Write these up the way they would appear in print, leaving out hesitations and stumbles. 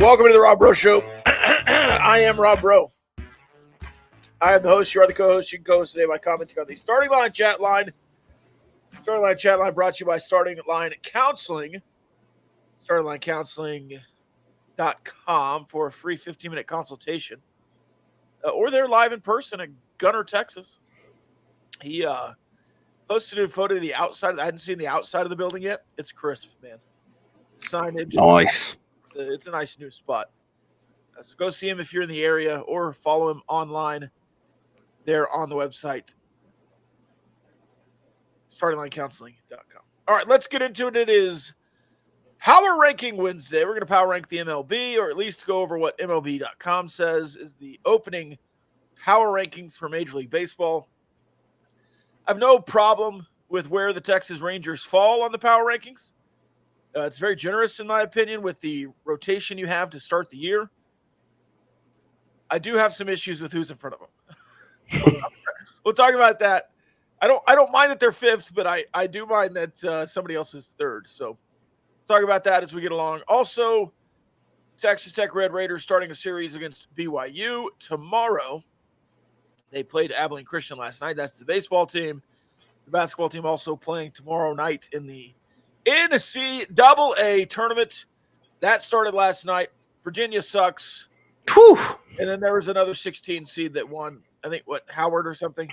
Welcome to the Rob Bro Show. I am Rob Bro. I am the host. You are the co-host. You can co-host today by commenting on the Starting Line chat line. Starting Line chat line brought to you by Starting Line Counseling. StartingLineCounseling.com for a free 15-minute consultation. Or they're live in person in Gunner, Texas. He posted a photo of the outside. I hadn't seen the outside of the building yet. It's crisp, man. Signage. Nice. It's a nice new spot. So go see him if you're in the area or follow him online there on the website, StartingLineCounseling.com. All right, let's get into it. It is Power Ranking Wednesday. We're going to power rank the MLB, or at least go over what MLB.com says is the opening power rankings for Major League Baseball. I have no problem with where the Texas Rangers fall on the power rankings. It's very generous, in my opinion, with the rotation you have to start the year. I do have some issues with who's in front of them. We'll talk about that. I don't mind that they're fifth, but I do mind that somebody else is third. So talk about that as we get along. Also, Texas Tech Red Raiders starting a series against BYU tomorrow. They played Abilene Christian last night. That's the baseball team. The basketball team also playing tomorrow night in the NCAA tournament. That started last night. Virginia sucks. Whew. And then there was another 16 seed that won, I think, Howard or something?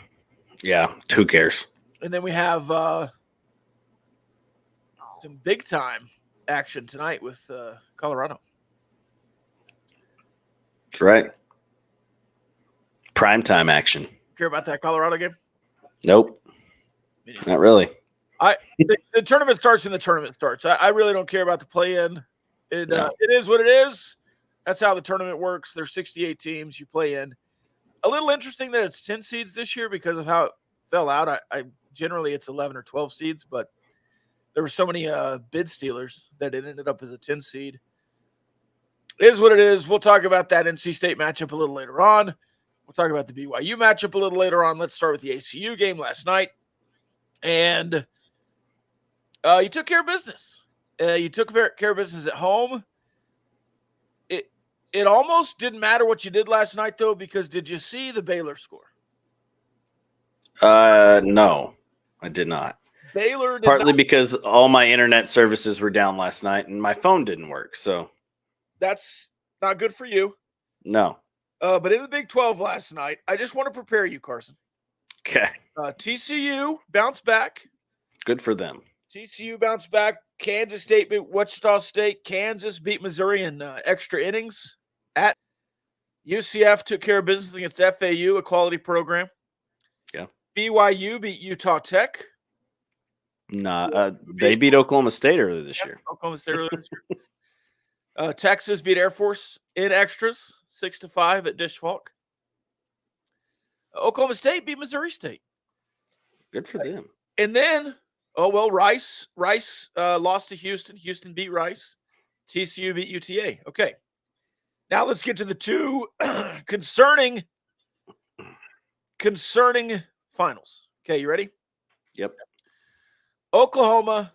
Yeah, who cares? And then we have some big-time action tonight with Colorado. That's right. Primetime action. Care about that Colorado game? Nope. Not really. The tournament starts when the tournament starts. I really don't care about the play-in. It is what it is. That's how the tournament works. There's 68 teams you play in. A little interesting that it's 10 seeds this year because of how it fell out. I generally it's 11 or 12 seeds, but there were so many bid stealers that it ended up as a 10 seed. It is what it is. We'll talk about that NC State matchup a little later on. We'll talk about the BYU matchup a little later on. Let's start with the ACU game last night. And you took care of business. You took care of business at home. It almost didn't matter what you did last night, though, because did you see the Baylor score? No, I did not. Baylor did Partly because all my internet services were down last night and my phone didn't work. So that's not good for you. No. But in the Big 12 last night, I just want to prepare you, Carson. Okay. TCU bounced back. Good for them. TCU bounced back. Kansas State beat Wichita State. Kansas beat Missouri in extra innings. At UCF took care of business against FAU, a quality program. Yeah. BYU beat Utah Tech. They beat Oklahoma State earlier this year. Oklahoma State earlier this year. Texas beat Air Force in extras, 6-5 at Dish Falk. Oklahoma State beat Missouri State. Good for them. And then, Rice lost to Houston. Houston beat Rice. TCU beat UTA. Okay. Now let's get to the two concerning finals. Okay, you ready? Yep. Oklahoma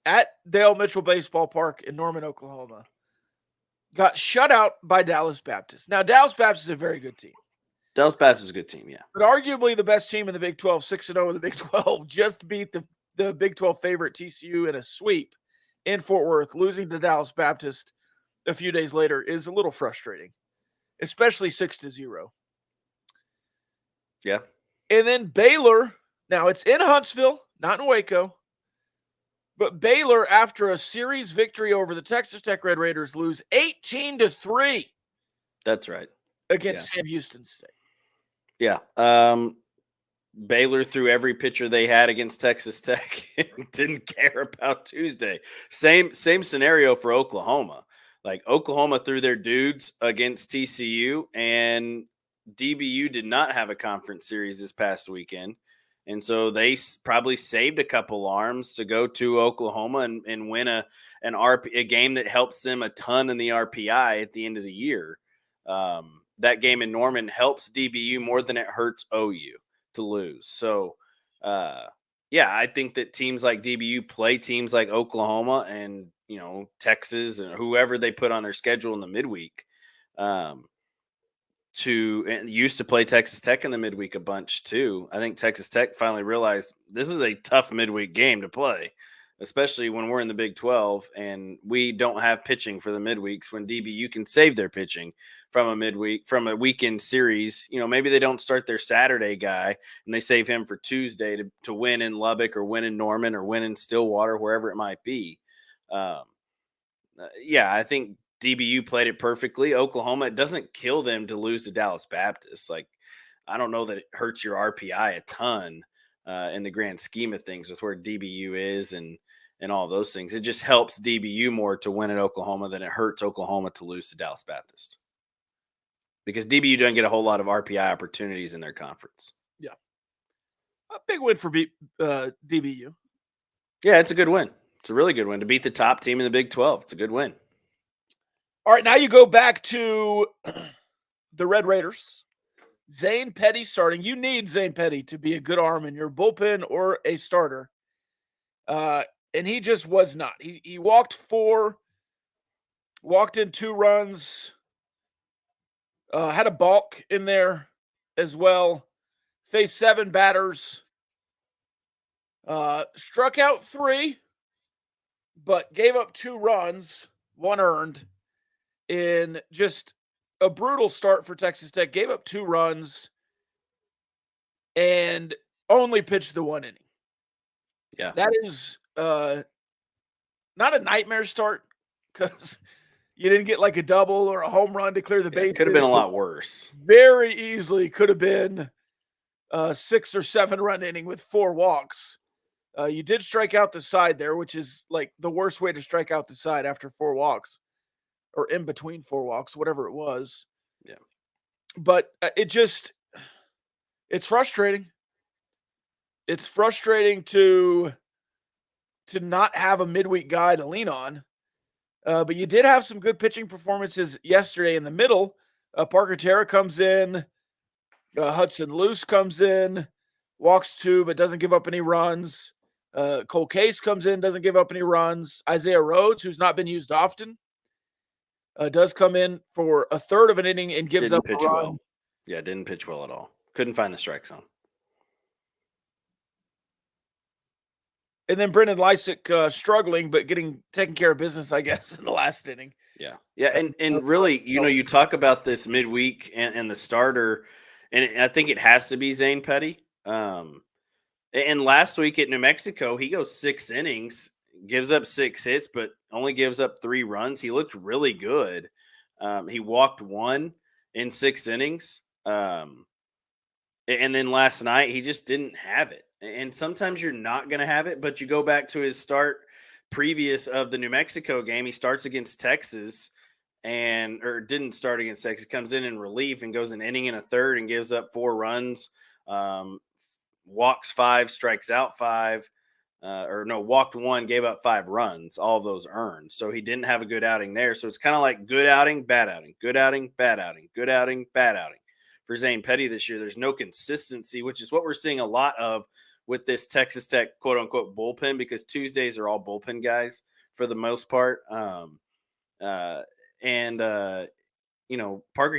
at Dale Mitchell Baseball Park in Norman, Oklahoma, got shut out by Dallas Baptist. Now, Dallas Baptist is a very good team. Dallas Baptist is a good team, yeah. But arguably the best team in the Big 12, 6-0 in the Big 12, just beat the Big 12 favorite TCU in a sweep in Fort Worth. Losing to Dallas Baptist a few days later is a little frustrating, especially 6-0. Yeah. And then Baylor, now it's in Huntsville, not in Waco, but Baylor, after a series victory over the Texas Tech Red Raiders, lose 18-3. That's right. Against Sam Houston State. Yeah. Baylor threw every pitcher they had against Texas Tech and didn't care about Tuesday. Same scenario for Oklahoma. Like Oklahoma threw their dudes against TCU, and DBU did not have a conference series this past weekend. And so they probably saved a couple arms to go to Oklahoma and win a game that helps them a ton in the RPI at the end of the year. That game in Norman helps DBU more than it hurts OU to lose. So, I think that teams like DBU play teams like Oklahoma, and Texas and whoever they put on their schedule in the midweek. And used to play Texas Tech in the midweek a bunch too. I think Texas Tech finally realized this is a tough midweek game to play, especially when we're in the Big 12 and we don't have pitching for the midweeks when DBU can save their pitching from a weekend series. Maybe they don't start their Saturday guy and they save him for Tuesday to win in Lubbock or win in Norman or win in Stillwater, wherever it might be. I think DBU played it perfectly. Oklahoma, it doesn't kill them to lose to Dallas Baptist. I don't know that it hurts your RPI a ton in the grand scheme of things with where DBU is and all those things. It just helps DBU more to win at Oklahoma than it hurts Oklahoma to lose to Dallas Baptist, because DBU doesn't get a whole lot of RPI opportunities in their conference. Yeah. A big win for DBU. Yeah, it's a good win. It's a really good win to beat the top team in the Big 12. It's a good win. All right, now you go back to the Red Raiders. Zane Petty starting. You need Zane Petty to be a good arm in your bullpen or a starter. And he just was not. He walked 4, walked in 2 runs, had a balk in there as well, faced 7 batters, struck out 3, but gave up 2 runs, 1 earned, in just a brutal start for Texas Tech. Gave up 2 runs and only pitched the 1 inning. Yeah. That is not a nightmare start because you didn't get like a double or a home run to clear the bases. It could have been a lot worse. Very easily could have been a 6 or 7 run inning with 4 walks. You did strike out the side there, which is like the worst way to strike out the side after 4 walks. Or in between 4 walks, whatever it was. Yeah. But it's frustrating. It's frustrating to not have a midweek guy to lean on. But you did have some good pitching performances yesterday in the middle. Parker Terra comes in. Hudson Luce comes in. Walks 2, but doesn't give up any runs. Cole Case comes in, doesn't give up any runs. Isaiah Rhodes, who's not been used often, does come in for a third of an inning and gives up a run. Didn't pitch well. Yeah, didn't pitch well at all. Couldn't find the strike zone. And then Brendan Lysick struggling, but taking care of business, I guess, in the last inning. Yeah. Yeah, and really, you talk about this midweek and the starter, and I think it has to be Zane Petty. And last week at New Mexico, he goes 6 innings, gives up 6 hits, but only gives up 3 runs. He looked really good. He walked 1 in 6 innings. And then last night, he just didn't have it. And sometimes you're not going to have it, but you go back to his start previous of the New Mexico game. He starts against Texas or didn't start against Texas, comes in relief and goes an inning and a third and gives up 4 runs, walks 5, strikes out 5. Walked 1, gave up 5 runs, all of those earned. So he didn't have a good outing there. So it's kind of like good outing, bad outing, good outing, bad outing, good outing, bad outing. For Zane Petty this year, there's no consistency, which is what we're seeing a lot of with this Texas Tech quote unquote bullpen, because Tuesdays are all bullpen guys for the most part. Parker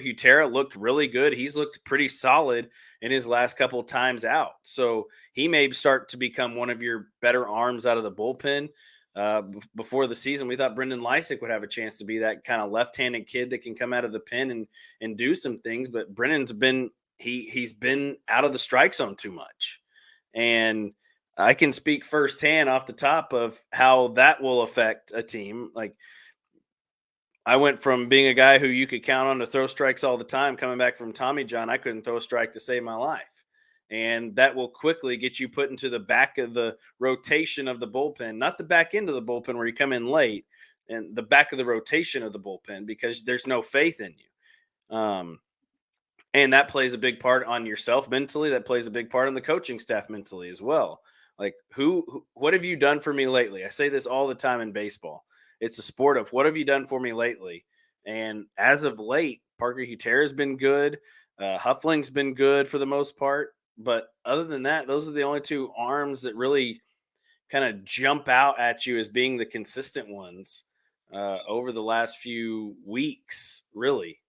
Hutera looked really good. He's looked pretty solid in his last couple of times out. So he may start to become one of your better arms out of the bullpen. Before the season, we thought Brendan Lysick would have a chance to be that kind of left-handed kid that can come out of the pen and do some things. But Brendan's he's been out of the strike zone too much. And I can speak firsthand off the top of how that will affect a team. Like, I went from being a guy who you could count on to throw strikes all the time, coming back from Tommy John. I couldn't throw a strike to save my life. And that will quickly get you put into the back of the rotation of the bullpen, not the back end of the bullpen where you come in late, and the back of the rotation of the bullpen, because there's no faith in you. And that plays a big part on yourself mentally. That plays a big part on the coaching staff mentally as well. Like, what have you done for me lately? I say this all the time in baseball. It's a sport of what have you done for me lately? And as of late, Parker Hutera has been good. Huffling's been good for the most part. But other than that, those are the only 2 arms that really kind of jump out at you as being the consistent ones. over the last few weeks, really.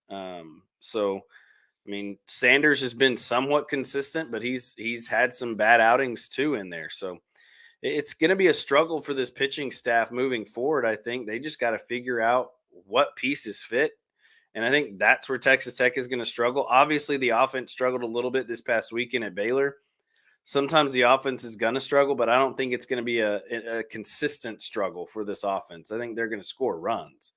So I mean, Sanders has been somewhat consistent, but he's had some bad outings too in there. So it's going to be a struggle for this pitching staff moving forward. I think they just got to figure out what pieces fit. And I think that's where Texas Tech is going to struggle. Obviously, the offense struggled a little bit this past weekend at Baylor. Sometimes the offense is going to struggle, but I don't think it's going to be a consistent struggle for this offense. I think they're going to score runs.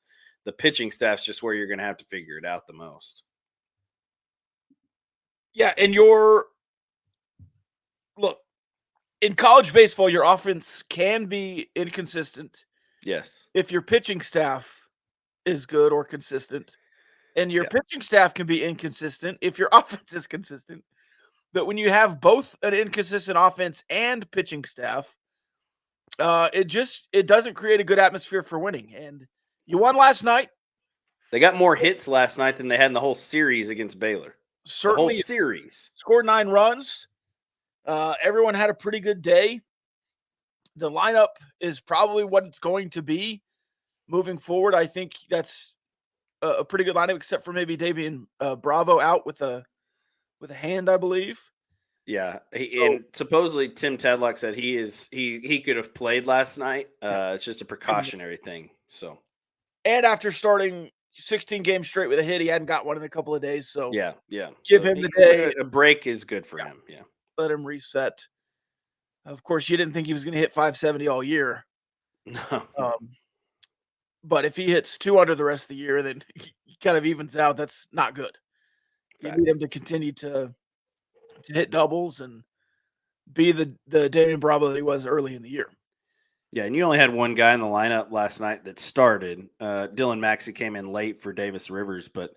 The pitching staff's just where you're going to have to figure it out the most. Yeah, and look, in college baseball, your offense can be inconsistent. Yes. If your pitching staff is good or consistent, and your pitching staff can be inconsistent if your offense is consistent. But when you have both an inconsistent offense and pitching staff, it doesn't create a good atmosphere for winning. And you won last night. They got more hits last night than they had in the whole series against Baylor. Certainly, the whole series. Scored 9 runs. Everyone had a pretty good day. The lineup is probably what it's going to be moving forward. I think that's a pretty good lineup, except for maybe Davian Bravo out with a hand, I believe. Yeah, and supposedly Tim Tadlock said he could have played last night. It's just a precautionary thing. So, and after starting 16 games straight with a hit, he hadn't got one in a couple of days. So yeah, give him the day. A break is good for him. Yeah, let him reset. Of course, you didn't think he was going to hit 570 all year. No. But if he hits 200 the rest of the year, then he kind of evens out. That's not good. You need him to continue to hit doubles and be the Damian Bravo that he was early in the year. Yeah, and you only had one guy in the lineup last night that started. Dylan Maxey came in late for Davis Rivers, but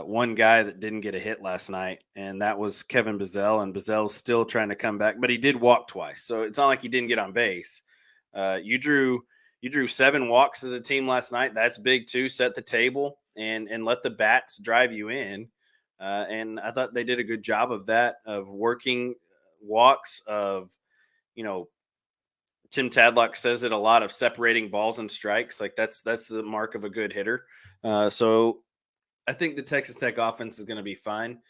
one guy that didn't get a hit last night, and that was Kevin Bizzell, and Bizzell's still trying to come back, but he did walk twice, so it's not like he didn't get on base. You drew 7 walks as a team last night. That's big too. Set the table and let the bats drive you in. And I thought they did a good job of that, of working walks, of, Tim Tadlock says it a lot, of separating balls and strikes. Like that's the mark of a good hitter. So I think the Texas Tech offense is going to be fine.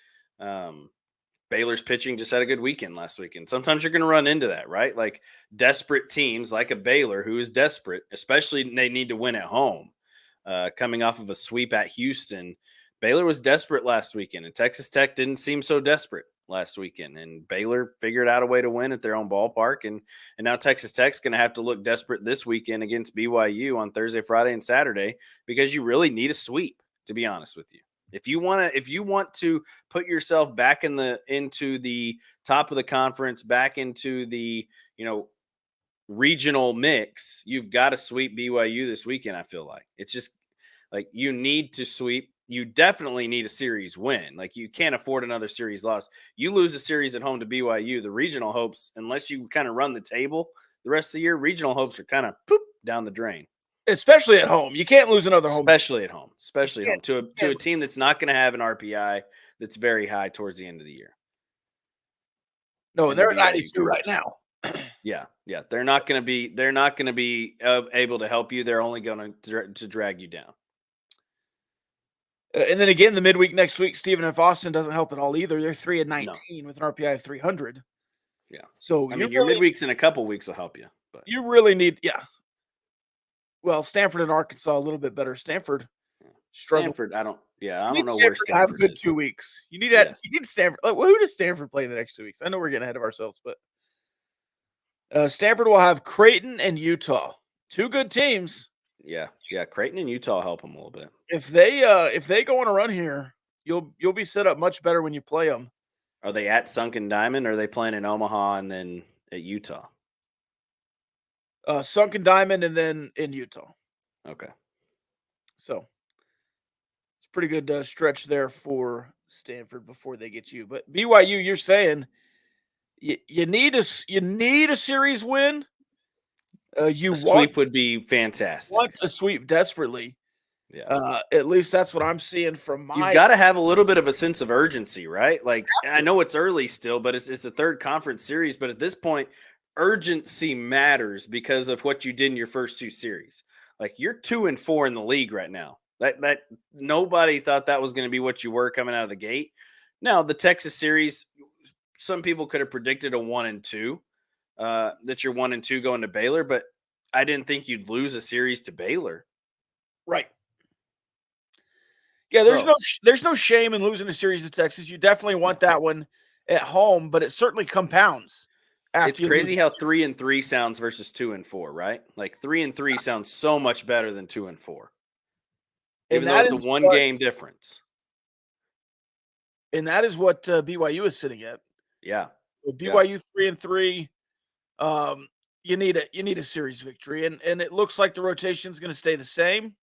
Baylor's pitching just had a good weekend last weekend. Sometimes you're going to run into that, right? Like desperate teams like a Baylor who is desperate, especially they need to win at home, coming off of a sweep at Houston. Baylor was desperate last weekend, and Texas Tech didn't seem so desperate last weekend. And Baylor figured out a way to win at their own ballpark. And now Texas Tech's going to have to look desperate this weekend against BYU on Thursday, Friday, and Saturday, because you really need a sweep, to be honest with you. If you want to put yourself back into the top of the conference, back into the, regional mix, you've got to sweep BYU this weekend. I feel like it's just like you need to sweep. You definitely need a series win. Like you can't afford another series loss. You lose a series at home to BYU, the regional hopes, unless you kind of run the table the rest of the year, regional hopes are kind of down the drain. Especially at home. You can't lose another home. Especially at home to a team that's not going to have an RPI that's very high towards the end of the year. No, they're at 92 right now. Yeah. They're not going to be able to help you. They're only going to drag you down. And then again, the midweek next week, Stephen F. Austin doesn't help at all either. They're 3-19 with an RPI of 300. Yeah. So your midweeks in a couple weeks will help you. But you really need, Well, Stanford and Arkansas a little bit better. Stanford struggled. Stanford, I don't know where Stanford have a good is. 2 weeks. You need that. Yes. You need Stanford. Who does Stanford play in the next 2 weeks? I know we're getting ahead of ourselves, but Stanford will have Creighton and Utah. 2 good teams. Yeah. Creighton and Utah help them a little bit. If they go on a run here, you'll be set up much better when you play them. Are they at Sunken Diamond, or are they playing in Omaha and then at Utah? Sunken Diamond and then in Utah. Okay. So it's a pretty good stretch there for Stanford before they get you. But BYU, you're saying you need a series win. A sweep would be fantastic. Want a sweep desperately. Yeah. At least that's what I'm seeing from my. You've got to have a little bit of a sense of urgency, right? Like I know it's early still, but it's the third conference series. But at this point, urgency matters because of what you did in your first 2 series. Like you're 2-4 in the league right now. That nobody thought that was going to be what you were coming out of the gate. Now the Texas series, some people could have predicted a 1-2, that you're 1-2 going to Baylor, but I didn't think you'd lose a series to Baylor. Right. Yeah, there's no shame in losing a series to Texas. You definitely want that one at home, but it certainly compounds. It's crazy how 3-3 sounds versus 2-4, right? Like 3-3 sounds so much better than 2-4, even though it's a one-game difference. And that is what BYU is sitting at. Yeah, so BYU 3-3. You need a series victory, and it looks like the rotation is going to stay the same.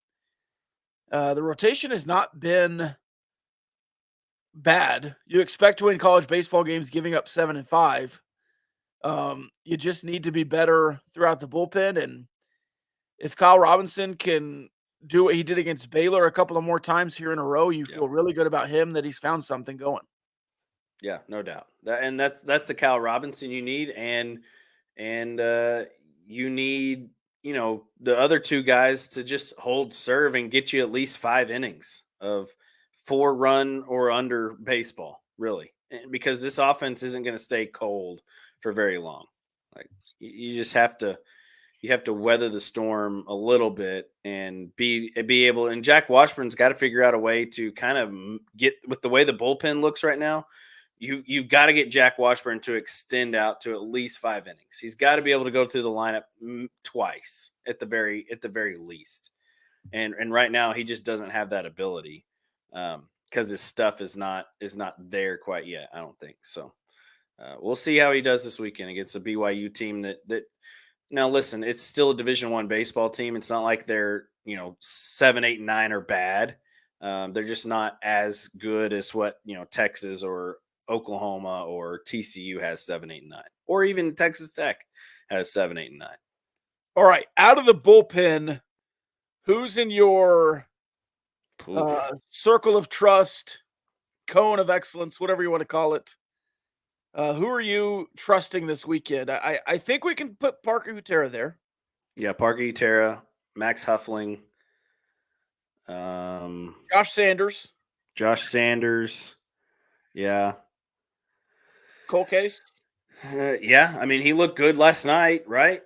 The rotation has not been bad. You expect to win college baseball games, giving up 7 and 5. You just need to be better throughout the bullpen, and if Kyle Robinson can do what he did against Baylor a couple of more times here in a row, you feel really good about him that he's found something going. Yeah, no doubt. That's the Kyle Robinson you need, and you need, the other two guys to just hold serve and get you at least 5 innings of 4-run or under baseball, really, because this offense isn't going to stay cold for very long. Like you just have to weather the storm a little bit and be able. And Jack Washburn's got to figure out a way to kind of get, with the way the bullpen looks right now, you've got to get Jack Washburn to extend out to at least 5 innings. He's got to be able to go through the lineup twice at the very least. And right now he just doesn't have that ability because his stuff is not there quite yet, I don't think. So we'll see how he does this weekend against a BYU team that now listen, it's still a Division I baseball team. It's not like they're 7, 8, 9 are bad. They're just not as good as what Texas or Oklahoma or TCU has 7, 8, 9, or even Texas Tech has 7, 8, and 9. All right, out of the bullpen, who's in your circle of trust, cone of excellence, whatever you want to call it? Who are you trusting this weekend? I think we can put Parker Utera there. Yeah, Parker Utera, Max Huffling, Josh Sanders. Yeah. Cole Case. Yeah, I mean, he looked good last night, right?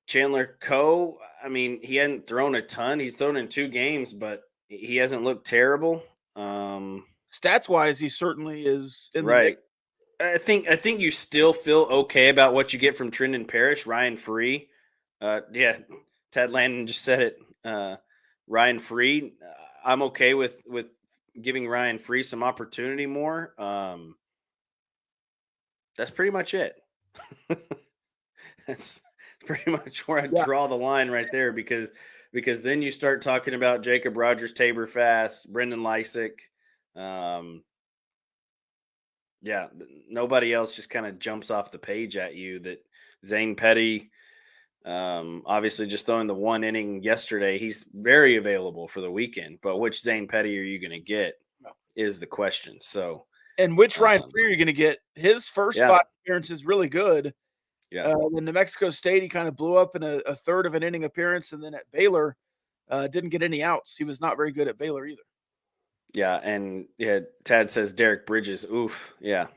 Chandler Coe, I mean, he hadn't thrown a ton. He's thrown in 2 games, but he hasn't looked terrible. Stats wise, he certainly is in right. I think you still feel okay about what you get from Trendon Parrish, Ryan Free. Yeah, Ted Landon just said it. Ryan Free, I'm okay with giving Ryan Free some opportunity more. That's pretty much it. That's pretty much where I draw the line right there, because then you start talking about Jacob Rogers, Tabor Fast, Brendan Lysick. Yeah, nobody else just kind of jumps off the page at you. That Zane Petty, obviously just throwing the 1 inning yesterday. He's very available for the weekend, but which Zane Petty are you going to get is the question. So, and which Ryan Free are you going to get? His first 5 appearances really good. Yeah. In New Mexico State, he kind of blew up in a third of an inning appearance, and then at Baylor, didn't get any outs. He was not very good at Baylor either. Yeah, and Tad says Derek Bridges. Oof, yeah.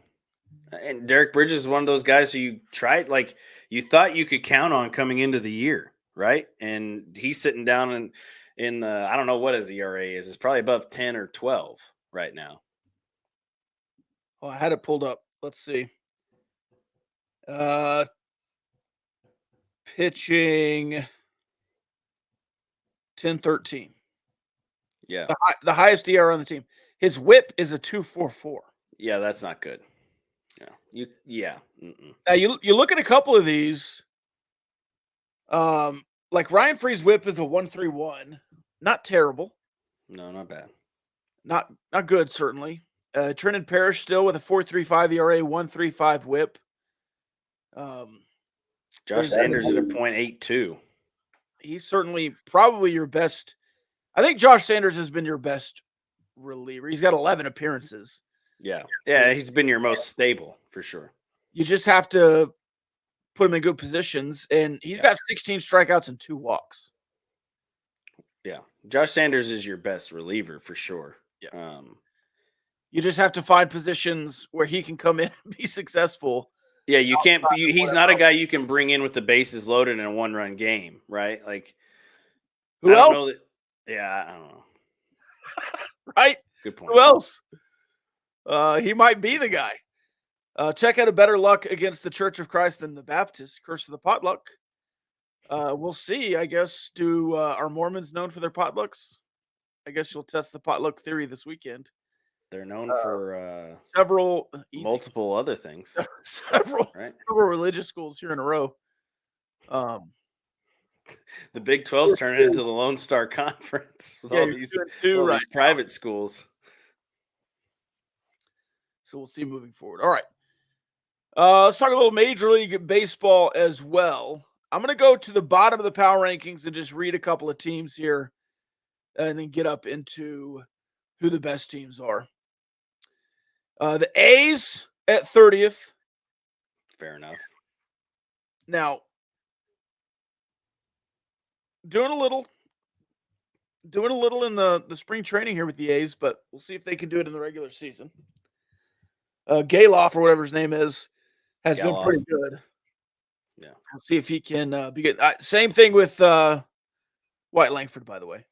And Derek Bridges is one of those guys who you tried, like you thought you could count on coming into the year, right? And he's sitting down in the, I don't know what his ERA is. It's probably above 10 or 12 right now. Oh, I had it pulled up. Let's see. Pitching 10-13. Yeah. The highest ERA on the team. His whip is a 2.44. Yeah, that's not good. Yeah. Now you look at a couple of these. Like Ryan Free's whip is a 1.31. Not terrible. No, not bad. Not good, certainly. Trendon Parrish still with a 4.35 ERA, 1.35 whip. Josh Sanders at a 0.82. He's certainly probably your best. I think Josh Sanders has been your best reliever. He's got 11 appearances. Yeah, he's been your most stable for sure. You just have to put him in good positions, and he's Yeah. got 16 strikeouts and 2 walks. Yeah. Josh Sanders is your best reliever for sure. Yeah. You just have to find positions where he can come in and be successful. Yeah, you can't. outside of He's whatever not a else. guy you can bring in with the bases loaded in a 1-run game, right? Like, Who I don't else? know that. Yeah, I don't know. Right? Good point. Who else? He might be the guy. Check out a better luck against the Church of Christ than the Baptist. Curse of the potluck. We'll see. I guess. Are Mormons known for their potlucks? I guess you'll test the potluck theory this weekend. They're known for Several multiple other things, several right? religious schools here in a row. The Big 12's turning into the Lone Star Conference with Yeah, all you're these, doing two all right these private schools. So we'll see moving forward. All right. Let's talk a little Major League Baseball as well. I'm going to go to the bottom of the power rankings and just read a couple of teams here and then get up into who the best teams are. The A's at 30th. Fair enough. Now, doing a little in the spring training here with the A's, but we'll see if they can do it in the regular season. Galoff, or whatever his name is, has been pretty good. Yeah. We'll see if he can be good. Same thing with White Langford, by the way.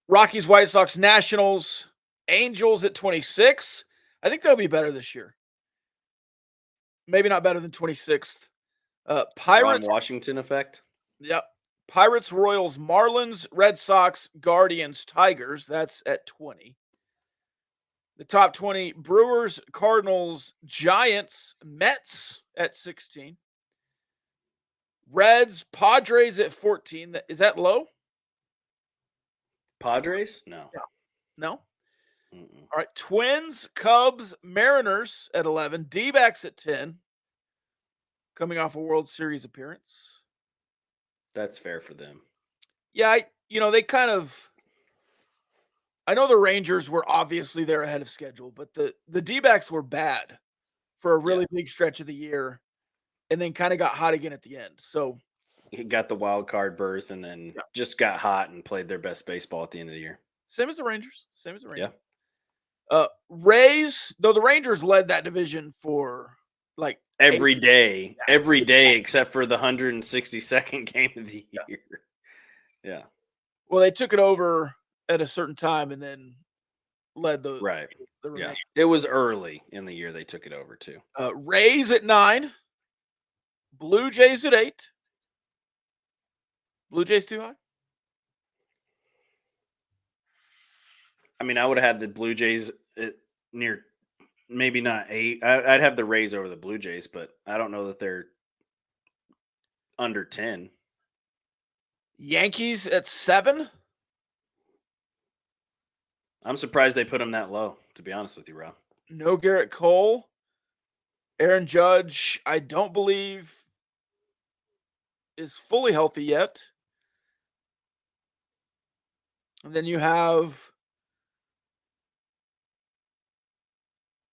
Rockies, White Sox, Nationals, Angels at 26. I think they'll be better this year. Maybe not better than 26th. Pirates, Ron Washington effect. Yep. Pirates, Royals, Marlins, Red Sox, Guardians, Tigers. That's at 20. The top 20: Brewers, Cardinals, Giants, Mets at 16. Reds, Padres at 14. Is that low? Padres? No. No. Mm-mm. All right. Twins, Cubs, Mariners at 11. D-backs at 10. Coming off a World Series appearance. That's fair for them. Yeah, they kind of. I know the Rangers were obviously there ahead of schedule, but the D-backs were bad for a really big stretch of the year, and then kind of got hot again at the end. So He got the wild card berth and then just got hot and played their best baseball at the end of the year. Same as the Rangers. Yeah. Rays, though the Rangers led that division for like every day except for the 162nd game of the year. Yeah. Well, they took it over at a certain time and then led the Yeah. It was early in the year they took it over too. Rays at 9. Blue Jays at 8. Blue Jays too high? I mean, I would have had the Blue Jays near maybe not 8. I'd have the Rays over the Blue Jays, but I don't know that they're under 10. Yankees at 7. I'm surprised they put them that low, to be honest with you, Rob. No Garrett Cole. Aaron Judge, I don't believe is fully healthy yet. And then you have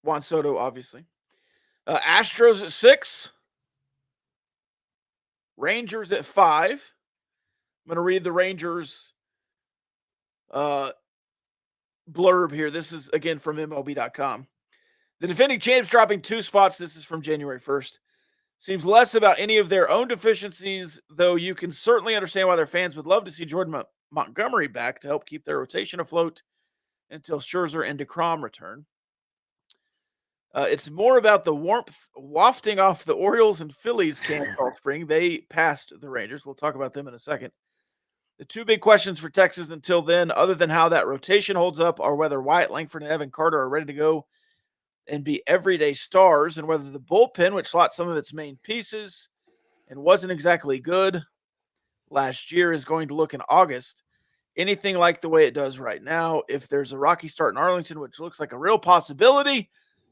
Juan Soto, obviously. Astros at 6. Rangers at 5. I'm going to read the Rangers blurb here. This is, again, from MLB.com. The defending champs dropping 2 spots. This is from January 1st. Seems less about any of their own deficiencies, though you can certainly understand why their fans would love to see Jordan Montgomery back to help keep their rotation afloat until Scherzer and DeGrom return. It's more about the warmth wafting off the Orioles and Phillies camp all spring. They passed the Rangers. We'll talk about them in a second. The 2 big questions for Texas until then, other than how that rotation holds up, are whether Wyatt Langford and Evan Carter are ready to go and be everyday stars, and whether the bullpen, which lost some of its main pieces and wasn't exactly good last year, is going to look in August anything like the way it does right now. If there's a rocky start in Arlington, which looks like a real possibility,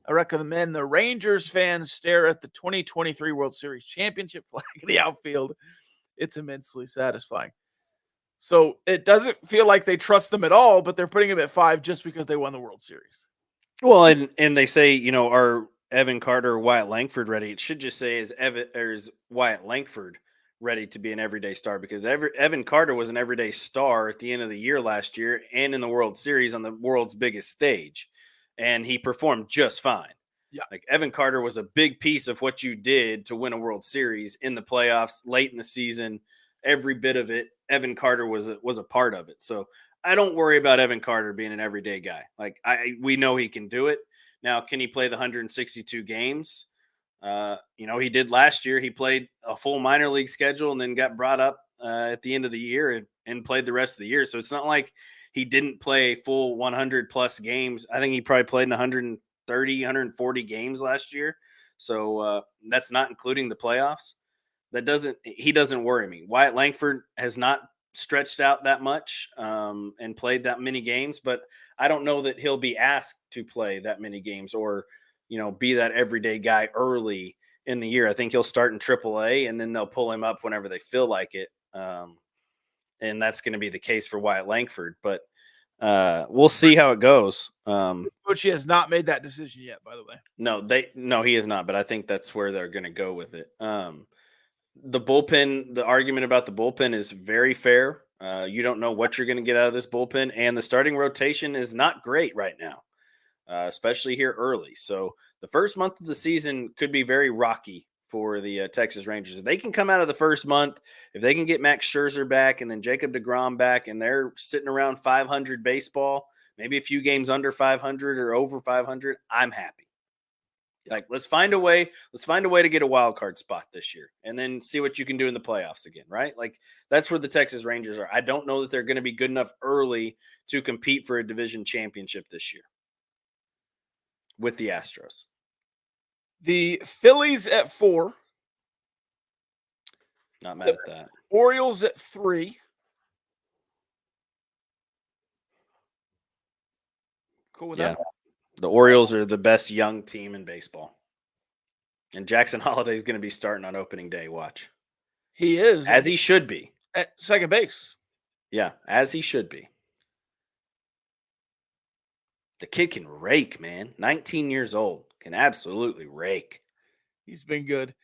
I recommend the Rangers fans stare at the 2023 World Series championship flag in the outfield. It's immensely satisfying. So it doesn't feel like they trust them at all, but they're putting him at 5 just because they won the World Series. Well, and they say, Evan Carter or Wyatt Langford ready. It should just say is Wyatt Langford ready to be an everyday star, because Evan Carter was an everyday star at the end of the year last year and in the World Series on the world's biggest stage, and he performed just fine. Yeah. Like, Evan Carter was a big piece of what you did to win a World Series in the playoffs, late in the season. Every bit of it, Evan Carter was a part of it. So I don't worry about Evan Carter being an everyday guy. Like, we know he can do it. Now, can he play the 162 games? He did last year. He played a full minor league schedule and then got brought up at the end of the year and played the rest of the year. So it's not like he didn't play full 100 plus games. I think he probably played in 130, 140 games last year. So that's not including the playoffs. He doesn't worry me. Wyatt Langford has not stretched out that much and played that many games, but I don't know that he'll be asked to play that many games or, be that everyday guy early in the year. I think he'll start in AAA and then they'll pull him up whenever they feel like it. And that's going to be the case for Wyatt Langford, but we'll see how it goes. Coach has not made that decision yet, by the way. No, he is not, but I think that's where they're going to go with it. The bullpen, the argument about the bullpen is very fair. You don't know what you're going to get out of this bullpen, and the starting rotation is not great right now, especially here early. So the first month of the season could be very rocky for the Texas Rangers. If they can come out of the first month, if they can get Max Scherzer back and then Jacob deGrom back, and they're sitting around 500 baseball, maybe a few games under 500 or over 500, I'm happy. Like, let's find a way to get a wild card spot this year and then see what you can do in the playoffs again, right? Like, that's where the Texas Rangers are. I don't know that they're going to be good enough early to compete for a division championship this year with the Astros. The Phillies at 4. Not mad at that. Orioles at 3. Cool with that? The Orioles are the best young team in baseball. And Jackson Holliday is going to be starting on opening day. Watch. He is. As he should be. At second base. Yeah, as he should be. The kid can rake, man. 19 years old. Can absolutely rake. He's been good.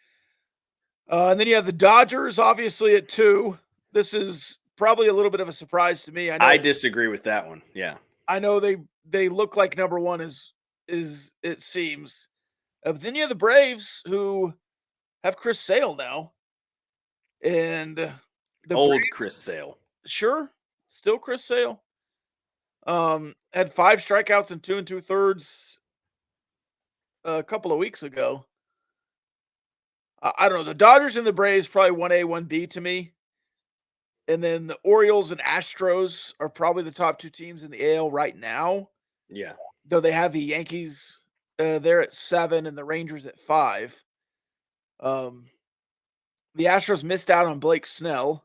And then you have the Dodgers, obviously, at 2. This is probably a little bit of a surprise to me. I disagree with that one. Yeah. I know they look like number 1 is it seems. But then you have the Braves, who have Chris Sale now. And the old Braves, Chris Sale. Sure. Still Chris Sale. Had 5 strikeouts and 2 2/3 a couple of weeks ago. I don't know. The Dodgers and the Braves probably 1A, 1B to me. And then the Orioles and Astros are probably the top 2 teams in the AL right now. Yeah. Though they have the Yankees they're at 7 and the Rangers at 5. The Astros missed out on Blake Snell.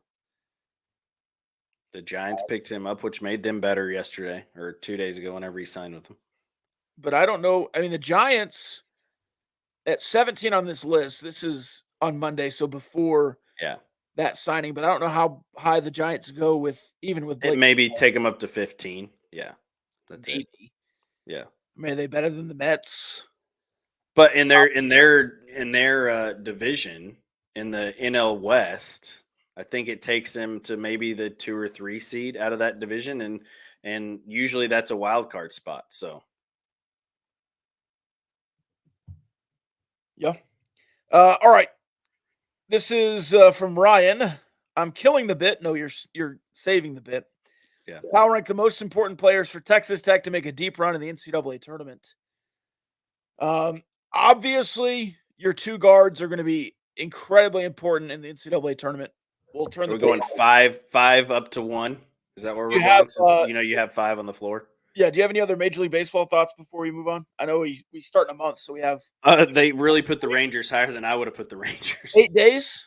The Giants picked him up, which made them better yesterday or 2 days ago whenever he signed with them. But I don't know. I mean, the Giants at 17 on this list. This is on Monday, so before that signing. But I don't know how high the Giants go with Blake. It maybe take them up to 15. Yeah, that's maybe. it. Yeah. I mean, are they better than the Mets? But in their division in the NL West, I think it takes them to maybe the 2 or 3 seed out of that division, and usually that's a wild card spot. So. Yeah. All right. This is from Ryan. I'm killing the bit. No, you're saving the bit. Yeah. Power rank the most important players for Texas Tech to make a deep run in the NCAA tournament. Obviously, your 2 guards are going to be incredibly important in the NCAA tournament. We'll turn. We're going 5 up to 1. Is that where we're going? Since you have 5 on the floor. Yeah. Do you have any other Major League Baseball thoughts before we move on? I know we start in a month, so we have. They really put the Rangers higher than I would have put the Rangers. 8 days.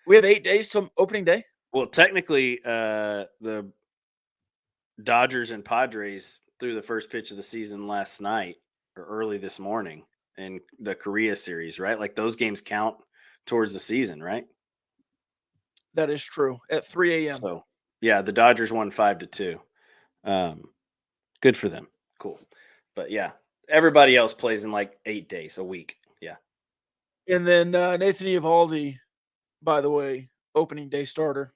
We have 8 days till opening day. Well, technically, the Dodgers and Padres threw the first pitch of the season last night or early this morning in the Korea series, right? Like, those games count towards the season, right? That is true. At 3 a.m. So, yeah, the Dodgers won 5-2. Good for them. Cool. But, yeah, everybody else plays in like 8 days, a week. And then Nathan Eovaldi, by the way, opening day starter.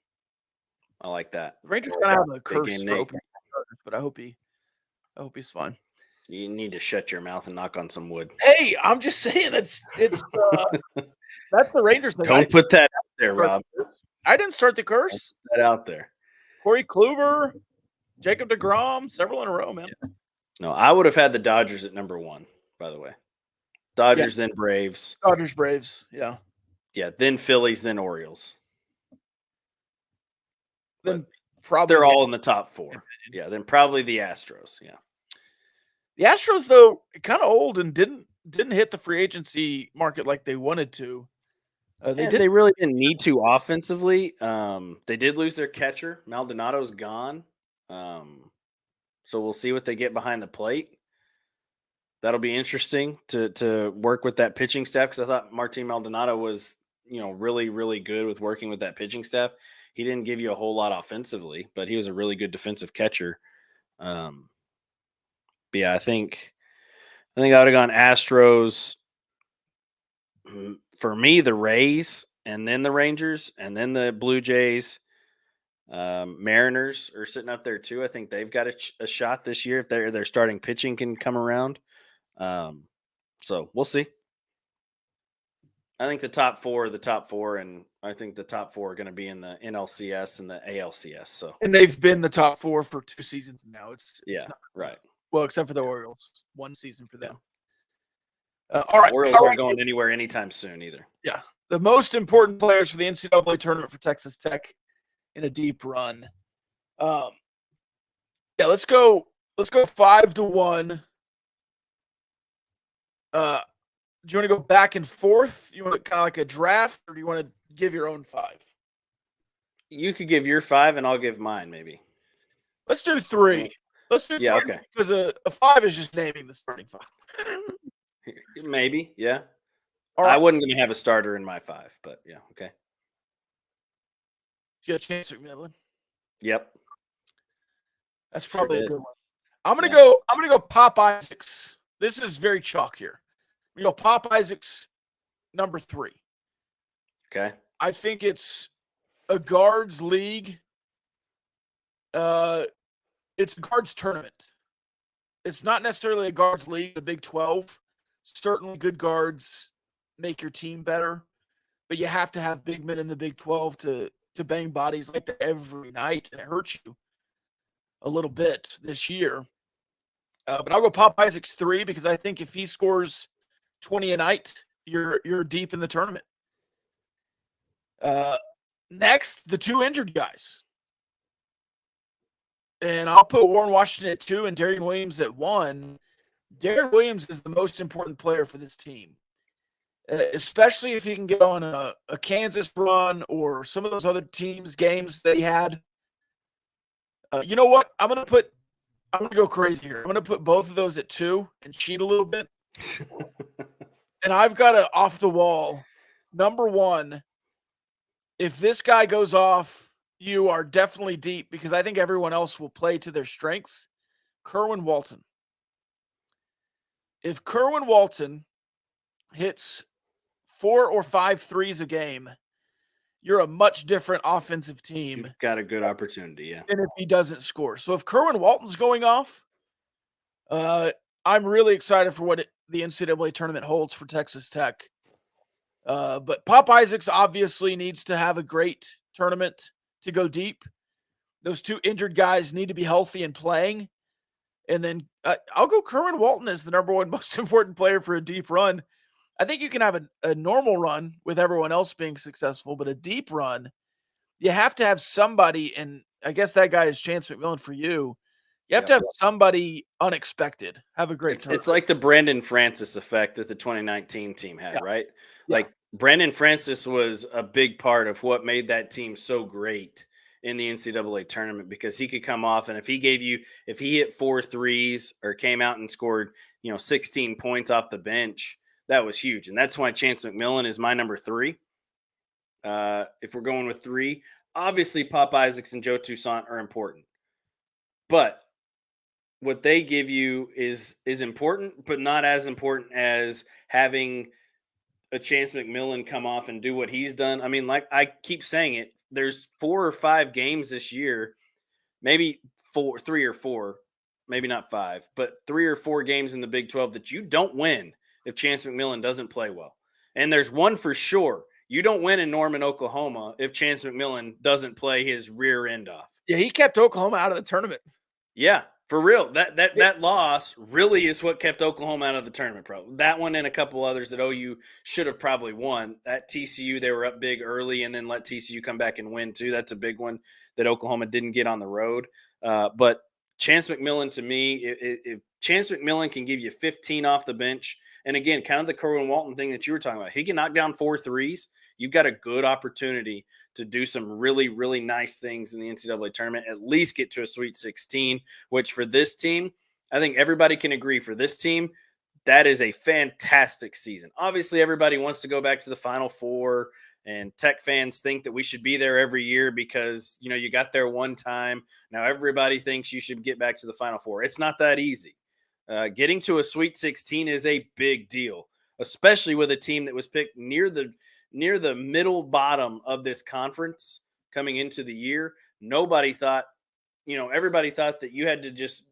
I like that. The Rangers kind of have a Big curse game for Nate. opening day starters, but I hope he's fine. You need to shut your mouth and knock on some wood. Hey, I'm just saying that's the Rangers thing. Don't put that out there, Rob. I didn't start the curse. Put that out there. Corey Kluber, Jacob deGrom, several in a row, man. Yeah. No, I would have had the Dodgers at number 1, by the way. Dodgers, then Braves. Dodgers, Braves, yeah. Yeah, then Phillies, then Orioles. Then probably they're all in the top 4. Yeah, then probably the Astros. Yeah. The Astros, though, kind of old and didn't hit the free agency market like they wanted to. They really didn't need to offensively. They did lose their catcher. Maldonado's gone. So we'll see what they get behind the plate. That'll be interesting to work with that pitching staff, because I thought Martin Maldonado was, really, really good with working with that pitching staff. He didn't give you a whole lot offensively, but he was a really good defensive catcher. But yeah, I think I would have gone Astros. For me, the Rays, and then the Rangers, and then the Blue Jays. Mariners are sitting up there too. I think they've got a shot this year if their starting pitching can come around. So we'll see. I think the top four, and I think the top 4 are going to be in the NLCS and the ALCS. So, and they've been the top 4 for 2 seasons now. It's not, right. Well, except for the Orioles, 1 season for them. All right, Orioles aren't going anywhere anytime soon either. Yeah, the most important players for the NCAA tournament for Texas Tech in a deep run. Yeah, let's go 5-1. Do you want to go back and forth? You want to kind of like a draft, or do you want to give your own 5? You could give your 5, and I'll give mine. Maybe. Let's do 3. Let's do 3, okay. Because a 5 is just naming the starting 5. Maybe, yeah. All right. I wasn't going to have a starter in my 5, but yeah, okay. You got Chance McMillan. Yep. That's probably a good one. I'm gonna go Pop Isaacs. This is very chalk here. We go Pop Isaacs, number 3. Okay. I think it's a guards league. It's a guards tournament. It's not necessarily a guards league, the Big 12. Certainly good guards make your team better, but you have to have big men in the Big 12 to bang bodies like that every night, and it hurts you a little bit this year. But I'll go Pop Isaacs 3, because I think if he scores 20 a night, you're deep in the tournament. Next, the 2 injured guys. And I'll put Warren Washington at 2 and Darian Williams at 1. Darian Williams is the most important player for this team, especially if he can get on a Kansas run or some of those other teams' games that he had. You know what? I'm going to go crazy here. I'm going to put both of those at 2 and cheat a little bit. And I've got a off the wall. Number 1, if this guy goes off, you are definitely deep, because I think everyone else will play to their strengths. Kerwin Walton. If Kerwin Walton hits 4 or 5 threes a game, you're a much different offensive team. You've got a good opportunity, yeah. And if he doesn't score. So if Kerwin Walton's going off, I'm really excited for what the NCAA tournament holds for Texas Tech. But Pop Isaacs obviously needs to have a great tournament to go deep. Those 2 injured guys need to be healthy and playing. And then I'll go Kerwin Walton as the number 1 most important player for a deep run. I think you can have a normal run with everyone else being successful, but a deep run, you have to have somebody, and I guess that guy is Chance McMillan for you. You have to have somebody unexpected. Have a great tournament. It's like the Brandon Francis effect that the 2019 team had, right? Yeah. Like Brandon Francis was a big part of what made that team so great in the NCAA tournament, because he could come off, and if he hit 4 threes or came out and scored, 16 points off the bench, that was huge. And that's why Chance McMillan is my number 3. If we're going with 3, obviously Pop Isaacs and Joe Toussaint are important, but what they give you is important, but not as important as having a Chance McMillan come off and do what he's done. I mean, like I keep saying it, there's 4 or 5 games this year, maybe 3 or 4, maybe not 5, but 3 or 4 games in the Big 12 that you don't win if Chance McMillan doesn't play well. And there's one for sure. You don't win in Norman, Oklahoma if Chance McMillan doesn't play his rear end off. Yeah, he kept Oklahoma out of the tournament. Yeah, for real. That loss really is what kept Oklahoma out of the tournament, bro. That one and a couple others that OU should have probably won. At TCU, they were up big early and then let TCU come back and win too. That's a big one that Oklahoma didn't get on the road. But Chance McMillan, to me, if Chance McMillan can give you 15 off the bench, and again, kind of the Kerwin Walton thing that you were talking about, he can knock down 4 threes. You've got a good opportunity to do some really, really nice things in the NCAA tournament, at least get to a Sweet 16, which for this team, I think everybody can agree for this team, that is a fantastic season. Obviously, everybody wants to go back to the Final Four, and Tech fans think that we should be there every year because, you know, you got there one time. Now everybody thinks you should get back to the Final Four. It's not that easy. Getting to a Sweet 16 is a big deal, especially with a team that was picked near the middle bottom of this conference coming into the year. Nobody thought, everybody thought that you had to just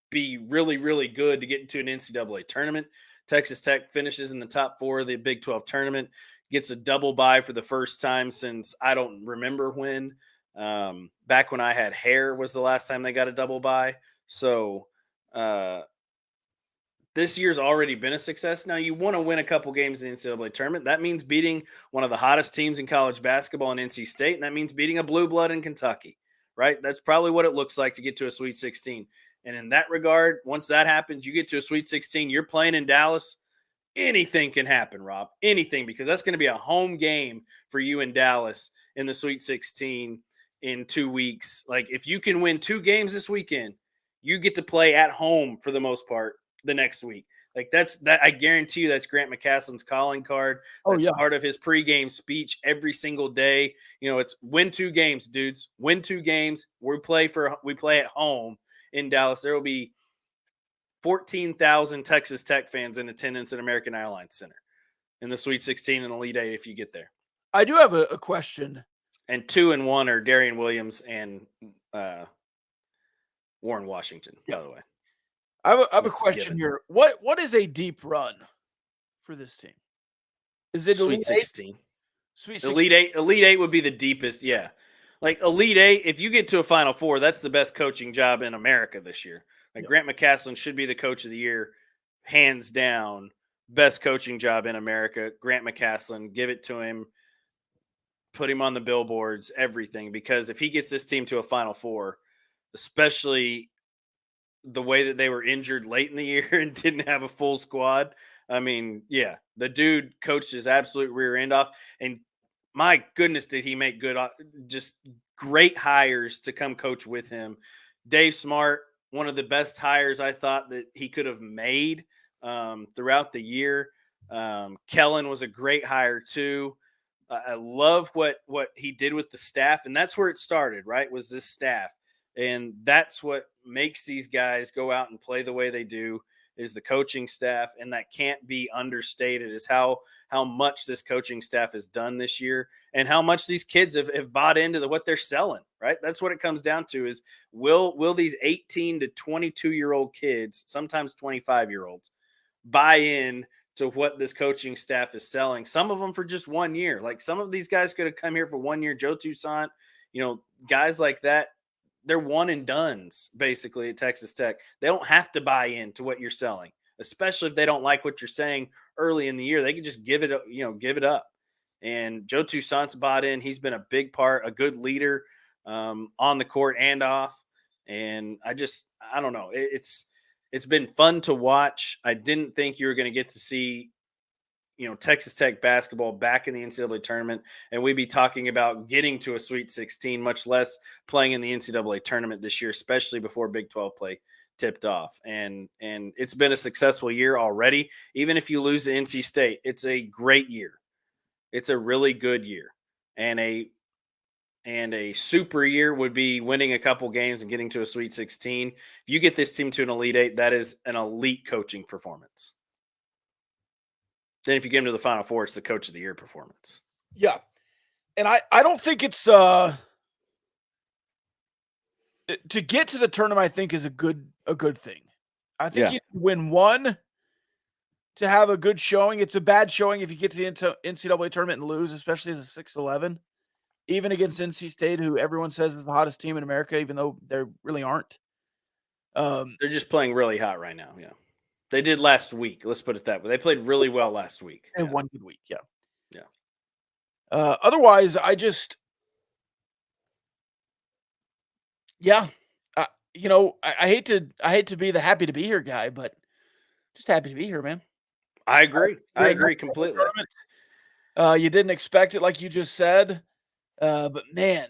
be really, really good to get into an NCAA tournament. Texas Tech finishes in the top 4 of the Big 12 tournament, gets a double bye for the first time since I don't remember when. Back when I had hair was the last time they got a double bye. So this year's already been a success. Now you want to win a couple games in the NCAA tournament. That means beating one of the hottest teams in college basketball in NC State, and that means beating a blue blood in Kentucky, right? That's probably what it looks like to get to a Sweet 16. And in that regard, once that happens, you get to a Sweet 16, you're playing in Dallas. Anything can happen, Rob. Anything, because that's going to be a home game for you in Dallas in the Sweet 16 in 2 weeks. Like, if you can win 2 games this weekend, you get to play at home for the most part the next week. Like, that I guarantee you that's Grant McCaslin's calling card. That's part of his pregame speech every single day. It's win 2 games, dudes. Win 2 games. We play at home in Dallas. There will be 14,000 Texas Tech fans in attendance at American Airlines Center in the Sweet 16 and Elite 8 if you get there. I do have a question. And 2 and 1 are Darian Williams and Warren Washington, by the way. I have a question here. What is a deep run for this team? Is it Sweet 16? Sweet 16? Elite 8 would be the deepest, yeah. Like Elite 8, if you get to a Final Four, that's the best coaching job in America this year. Like Grant McCaslin should be the coach of the year, hands down. Best coaching job in America. Grant McCaslin, give it to him. Put him on the billboards, everything. Because if he gets this team to a Final Four, especially the way that they were injured late in the year and didn't have a full squad, I mean, yeah, the dude coached his absolute rear end off. And my goodness, did he make just great hires to come coach with him. Dave Smart, one of the best hires I thought that he could have made throughout the year. Kellen was a great hire too. I love what he did with the staff, and that's where it started, right? Was this staff. And that's what makes these guys go out and play the way they do, is the coaching staff. And that can't be understated, is how much this coaching staff has done this year and how much these kids have bought into what they're selling, right? That's what it comes down to, is will these 18 to 22-year-old kids, sometimes 25-year-olds, buy in to what this coaching staff is selling? Some of them for just 1 year. Like, some of these guys could have come here for 1 year. Joe Toussaint, guys like that, they're one and dones basically at Texas Tech. They don't have to buy into what you're selling, especially if they don't like what you're saying early in the year. They can just give it up. And Joe Toussaint's bought in. He's been a big part, a good leader on the court and off. And I don't know. It's been fun to watch. I didn't think you were going to get to see, Texas Tech basketball back in the NCAA tournament, and we'd be talking about getting to a Sweet 16, much less playing in the NCAA tournament this year, especially before Big 12 play tipped off. And it's been a successful year already. Even if you lose to NC State, it's a great year. It's a really good year. And a super year would be winning a couple games and getting to a Sweet 16. If you get this team to an Elite 8, that is an elite coaching performance. Then if you get him to the Final Four, it's the Coach of the Year performance. Yeah. And I don't think it's to get to the tournament, I think is a good thing. I think you win one to have a good showing. It's a bad showing if you get to the NCAA tournament and lose, especially as a 6-11, even against NC State, who everyone says is the hottest team in America, even though they really aren't. They're just playing really hot right now. Yeah, they did last week. Let's put it that way. They played really well last week. And one good week. Yeah. Yeah. Otherwise, I just, yeah, I hate to be the happy to be here guy, but just happy to be here, man. I agree. I agree completely. You didn't expect it, like you just said, but man,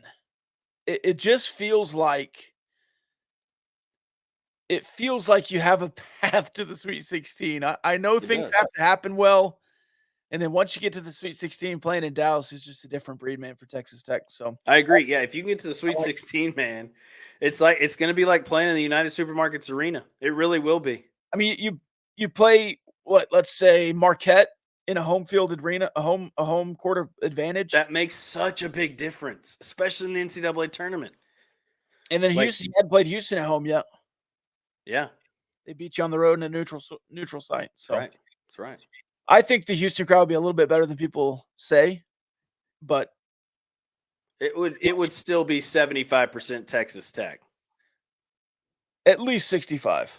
it just feels like you have a path to the Sweet 16. I know things have to happen well, and then once you get to the Sweet 16, playing in Dallas is just a different breed, man, for Texas Tech. So I agree. Yeah, if you can get to the Sweet 16, man, it's going to be like playing in the United Supermarkets Arena. It really will be. I mean, you play what? Let's say Marquette in a home field arena, a home court advantage. That makes such a big difference, especially in the NCAA tournament. And then Houston, you hadn't played Houston at home yet. Yeah, they beat you on the road in a neutral site. So that's right. I think the Houston crowd would be a little bit better than people say, but it would still be 75% Texas Tech. At least 65.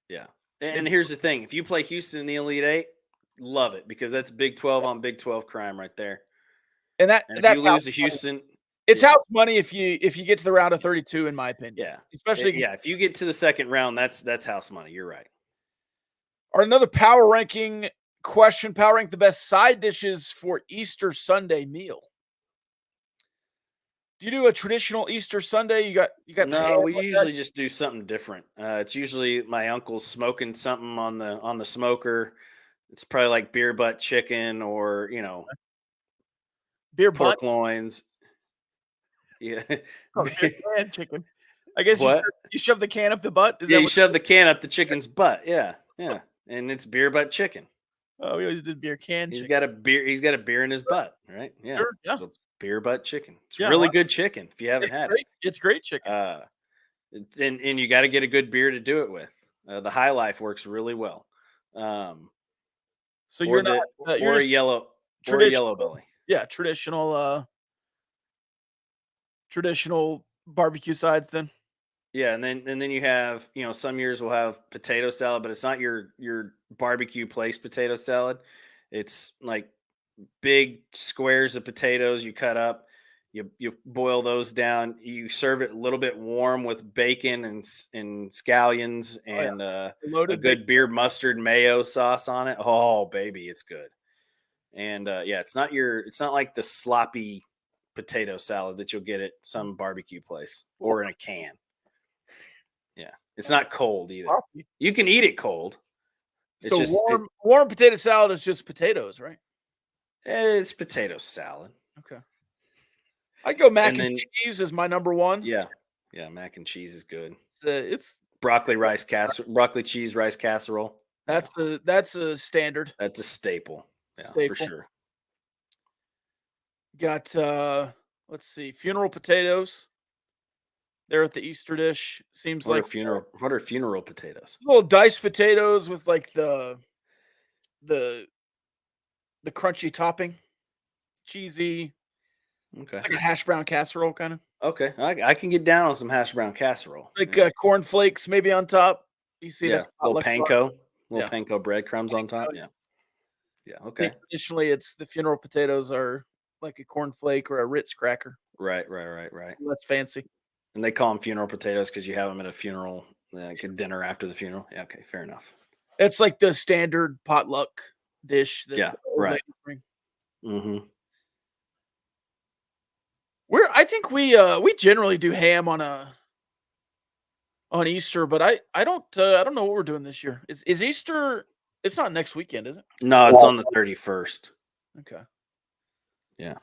Yeah. And here's the thing. If you play Houston in the Elite Eight, love it, because that's Big 12 on Big 12 crime right there. And if you lose to Houston, it's house money if you get to the round of 32, in my opinion. Yeah. Especially if you get to the second round, that's house money. You're right. Or another power ranking question. Power rank the best side dishes for Easter Sunday meal. Do you do a traditional Easter Sunday? You got No, we usually just do something different. It's usually my uncle's smoking something on the smoker. It's probably like beer butt chicken or, beer pork butt loins. Yeah. And chicken. I guess what? You shove the can up the butt? You shove the can up the chicken's butt. Yeah. Yeah. And it's beer butt chicken. Oh, we always did beer can. He's got a beer in his butt, right? Yeah. Sure, yeah. So it's beer butt chicken. It's really good chicken if you haven't had it. It's great chicken. And you got to get a good beer to do it with. The High Life works really well. So you're not a yellow belly. Yeah, traditional barbecue sides then. Yeah, and then you have, some years we'll have potato salad, but it's not your barbecue place potato salad. It's like big squares of potatoes you cut up. You boil those down. You serve it a little bit warm with bacon and scallions and a good beer mustard mayo sauce on it. Oh, baby, it's good. And it's not like the sloppy potato salad that you'll get at some barbecue place or in a can. Yeah, it's not cold either. You can eat it cold. It's so just warm potato salad is just potatoes, right? It's potato salad. Okay. I'd go mac and cheese is my number one. Yeah, mac and cheese is good. It's broccoli cheese rice casserole. That's a standard. That's a staple. Yeah, for sure. Got let's see, funeral potatoes. They're at the Easter dish. Seems what like what are funeral potatoes? Little diced potatoes with like the crunchy topping, cheesy. Okay, it's like a hash brown casserole kind of. Okay, I can get down on some hash brown casserole. Like corn flakes maybe on top. You see that? Little panko breadcrumbs on top. Yeah. Okay. Traditionally, it's the funeral potatoes are like a corn flake or a Ritz cracker. Right. That's fancy. And they call them funeral potatoes because you have them at a funeral, like a dinner after the funeral. Yeah, okay, fair enough. It's like the standard potluck dish. Right. Mm-hmm. I think we generally do ham on Easter, but I don't know what we're doing this year. Is Easter? It's not next weekend, is it? No, it's on the 31st. Okay. Yeah.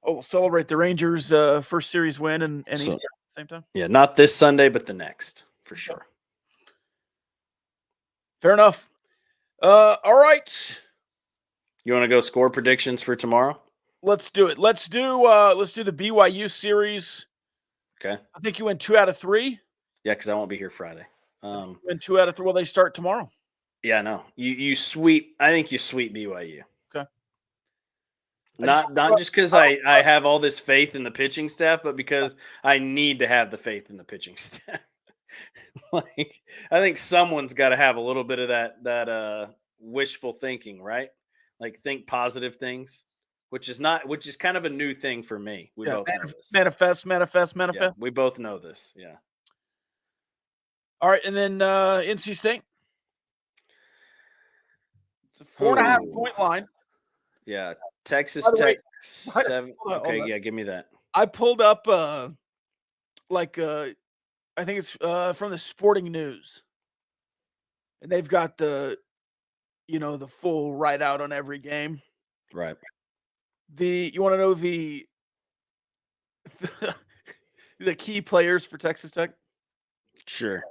Oh, we'll celebrate the Rangers' first series win and Easter at the same time. Yeah, not this Sunday, but the next for sure. Fair enough. All right. You want to go score predictions for tomorrow? Let's do it. Let's do the BYU series. Okay. I think you win 2 out of 3. Yeah, because I won't be here Friday. You win 2 out of 3. Well, they start tomorrow. Yeah, no. You sweep. I think you sweep BYU. Okay. Not just because I have all this faith in the pitching staff, but because I need to have the faith in the pitching staff. Like, I think someone's got to have a little bit of that wishful thinking, right? Like, think positive things, which is kind of a new thing for me. We both know this. Manifest. Yeah, we both know this. Yeah. All right, and then NC State. It's a 4.5 point line. Yeah, Texas Tech 7. Okay, yeah, give me that. I pulled up I think it's from the Sporting News, and they've got the full write out on every game. Right. You want to know the the key players for Texas Tech? Sure.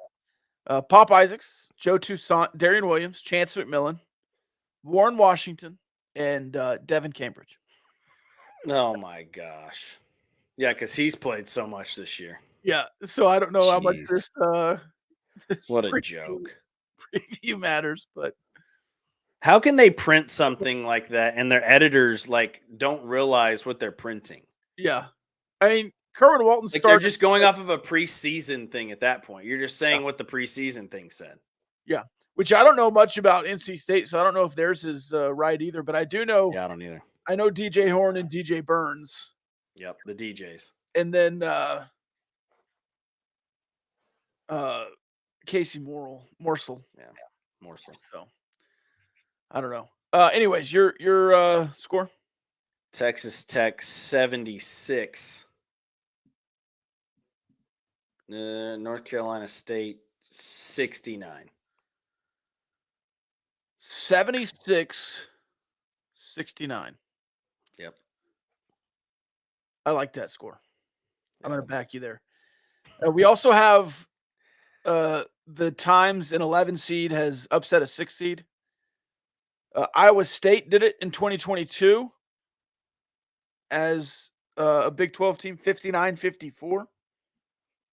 Pop Isaacs, Joe Toussaint, Darian Williams, Chance McMillan, Warren Washington, and Devin Cambridge. Oh my gosh. Yeah, because he's played so much this year. Yeah, so I don't know how much this what a joke preview matters, but how can they print something like that and their editors don't realize what they're printing? Yeah, I mean, Kerwin Walton started. They're just going off of a preseason thing at that point. You're just saying what the preseason thing said. Yeah, which I don't know much about NC State, so I don't know if theirs is right either. But I do know. Yeah, I don't either. I know DJ Horn and DJ Burns. Yep, the DJs. And then Casey Morsel. Yeah, Morsel. So I don't know. Anyways, your score? Texas Tech 76. North Carolina State 69. 76-69. Yep. I like that score. I'm going to back you there. We also have the Times an 11 seed has upset a 6 seed. Iowa State did it in 2022 as a Big 12 team, 59-54.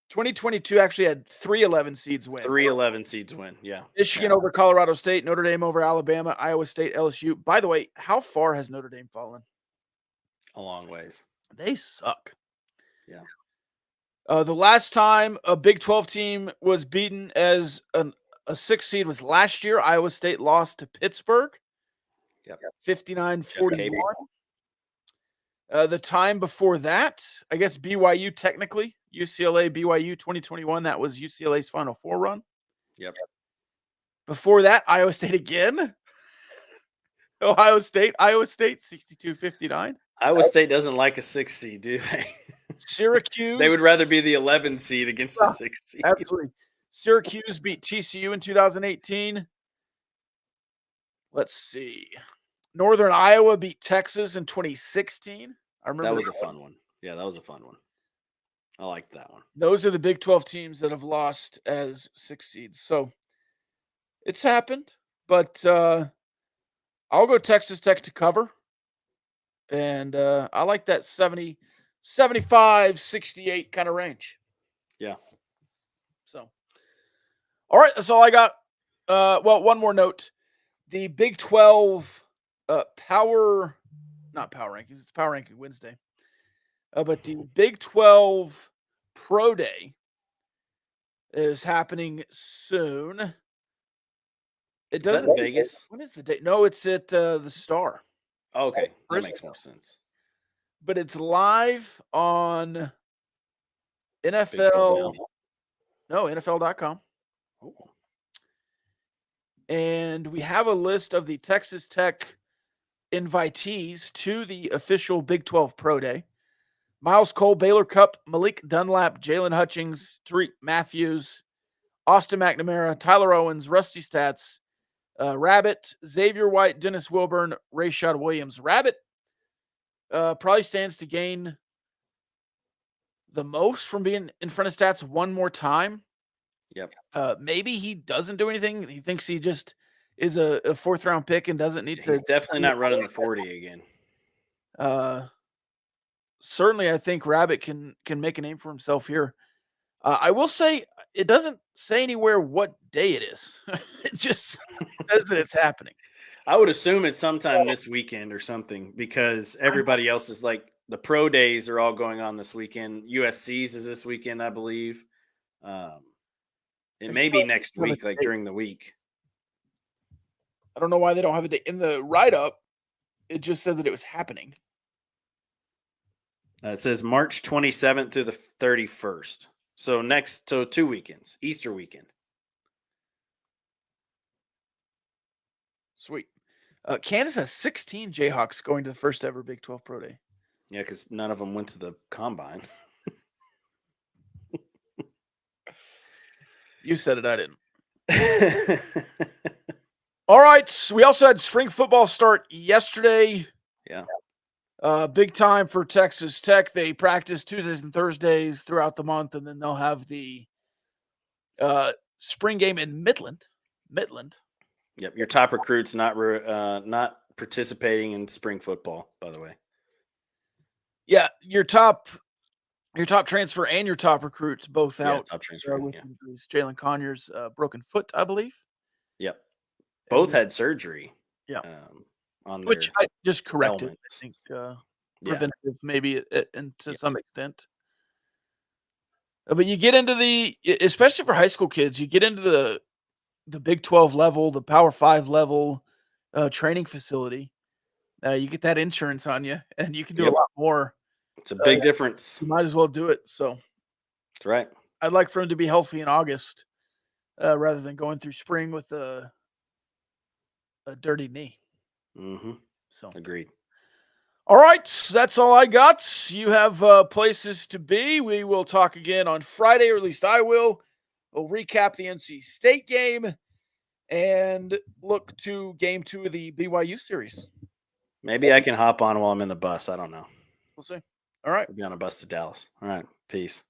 2022 actually had 3 11 seeds win. 3 11 seeds win, yeah. Michigan over Colorado State, Notre Dame over Alabama, Iowa State, LSU. By the way, how far has Notre Dame fallen? A long ways. They suck. Yeah. The last time a Big 12 team was beaten as a 6 seed was last year. Iowa State lost to Pittsburgh. Yep. 59-41. The time before that, I guess BYU technically, UCLA, BYU 2021, that was UCLA's Final Four run. Yep. Before that, Iowa State again. Iowa State 62-59. Iowa State doesn't like a 6 seed, do they? Syracuse. They would rather be the 11 seed against the 6 seed. Absolutely. Syracuse beat TCU in 2018. Let's see. Northern Iowa beat Texas in 2016. I remember that was a fun one. Yeah, that was a fun one. I liked that one. Those are the Big 12 teams that have lost as 6 seeds. So it's happened, but I'll go Texas Tech to cover. And I like that 70, 75, 68 kind of range. Yeah. So, all right, that's all I got. Well, one more note. The Big 12 not power rankings. It's Power Ranking Wednesday. But the Big 12 Pro Day is happening soon. Is that in Vegas? When is the date? No, it's at the Star. Oh, okay, that makes more sense. But it's live on NFL. No, NFL.com. Oh. And we have a list of the Texas Tech invitees to the official Big 12 Pro Day. Miles Cole, Baylor Cup, Malik Dunlap, Jalen Hutchings, Tariq Matthews, Austin McNamara, Tyler Owens, Rusty Stats, Rabbit, Xavier White, Dennis Wilburn, Rashad Williams. Rabbit probably stands to gain the most from being in front of Stats one more time. Yep. Maybe he doesn't do anything. He thinks he just is a fourth round pick and doesn't need He's to. definitely not running the 40 again. Certainly, I think Rabbit can make a name for himself here. I will say it doesn't say anywhere what day it is. It just says that it's happening. I would assume it's sometime this weekend or something because everybody else is like the pro days are all going on this weekend. USC's is this weekend, I believe. It may be next week, like during the week. I don't know why they don't have a date in the write up. It just said that it was happening. It says March 27th through the 31st. So 2 weekends, Easter weekend. Sweet. Kansas has 16 Jayhawks going to the first ever Big 12 Pro Day. Yeah, because none of them went to the combine. You said it, I didn't. All right. We also had spring football start yesterday. Yeah. Big time for Texas Tech. They practice Tuesdays and Thursdays throughout the month, and then they'll have the spring game in Midland. Yep. Your top recruits not participating in spring football, by the way. Yeah, your top transfer and your top recruits both out. Top transfer. With injuries. Jalen Conyers broken foot, I believe. Yep. Both had surgery. Yeah. On which I just corrected. elements. I think preventative maybe and to some extent. But you get into especially for high school kids, you get into the Big 12 level, the Power 5 level training facility. You get that insurance on you, and you can do a lot more. It's a big difference. You might as well do it. So that's right. I'd like for him to be healthy in August rather than going through spring with a dirty knee. Mm-hmm. So agreed. All right, that's all I got. You have places to be. We will talk again on Friday, or at least I will. We'll recap the NC State game and look to game 2 of the BYU series. Maybe I can hop on while I'm in the bus. I don't know. We'll see. All right. We'll be on a bus to Dallas. All right. Peace.